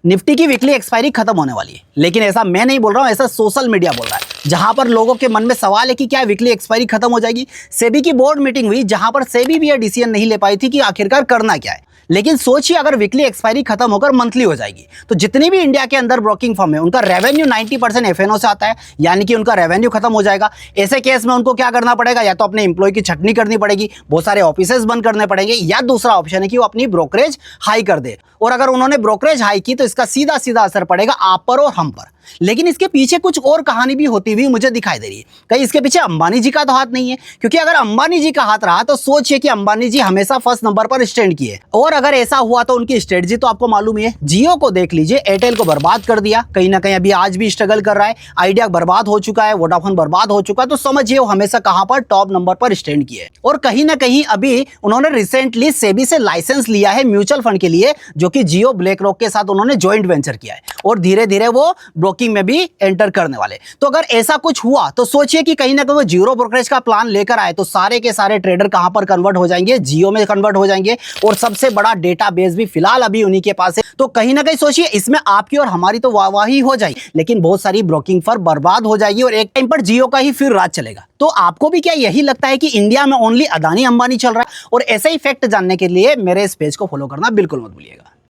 Nifty की weekly expiry खत्म होने वाली है, लेकिन ऐसा मैं नहीं बोल रहा हूं, ऐसा सोशल मीडिया बोल रहा है, जहां पर लोगों के मन में सवाल है कि क्या वीकली एक्सपायरी खत्म हो जाएगी। सेबी की बोर्ड मीटिंग हुई जहां पर सेबी भी यह डिसीजन नहीं ले पाई थी कि आखिरकार करना क्या है। लेकिन सोचिए अगर वीकली एक्सपायरी खत्म होकर मंथली हो जाएगी तो जितनी भी इंडिया के अंदर ब्रोकिंग फर्म है उनका रेवेन्यू 90% एफएनओ से आता है, यानी कि उनका रेवेन्यू खत्म हो जाएगा। ऐसे केस में उनको क्या करना पड़ेगा, या तो अपने एम्प्लॉय की छटनी करनी पड़ेगी, बहुत सारे ऑफिसेस बंद करने पड़ेंगे, या दूसरा ऑप्शन है कि वो अपनी ब्रोकरेज हाई कर दे। और अगर उन्होंने ब्रोकरेज हाई की तो इसका सीधा सीधा असर पड़ेगा आप पर और हम पर। लेकिन इसके पीछे कुछ और कहानी भी होती हुई मुझे दिखाई दे रही है। कहीं इसके पीछे अंबानी जी का तो हाथ नहीं है, क्योंकि अगर अंबानी जी का हाथ रहा तो सोचिए कि अंबानी जी हमेशा फर्स्ट नंबर पर स्टैंड किए, और अगर ऐसा हुआ तो उनकी स्ट्रेटजी तो आपको मालूम ही है। जियो को देख लीजिए, एयरटेल को बर्बाद कर दिया, कहीं ना कहीं अभी आज भी स्ट्रगल कर रहा है, आइडिया बर्बाद हो चुका है, वोडाफोन बर्बाद हो चुका है, तो समझिए वो हमेशा कहां पर टॉप नंबर पर स्टैंड किए। और कहीं ना कहीं अभी उन्होंने रिसेंटली सेबी से लाइसेंस लिया है म्यूचुअल फंड के लिए, जो कि जियो ब्लैक रॉक के साथ उन्होंने ज्वाइंट वेंचर किया है, और धीरे धीरे वो ब्रोकिंग में भी एंटर करने वाले। तो अगर ऐसा कुछ हुआ तो सोचिए कि कहीं ना कहीं वो जीरो ब्रोकरेज का प्लान लेकर आए तो सारे के सारे ट्रेडर कहां पर कन्वर्ट हो जाएंगे, जियो में कन्वर्ट हो जाएंगे, और सबसे बड़ा डेटाबेस भी फिलहाल अभी उन्हीं के पास है। तो कहीं ना कहीं सोचिए इसमें आपकी और हमारी तो वाहवाही हो जाएगी, लेकिन बहुत सारी ब्रोकिंग फर्म बर्बाद हो जाएगी और एक टाइम पर जियो का ही फिर राज चलेगा। तो आपको भी क्या यही लगता है कि इंडिया में ओनली अदानी अंबानी चल रहा है? और ऐसे ही फैक्ट जानने के लिए मेरे इस पेज को फॉलो करना बिल्कुल मत भूलिएगा।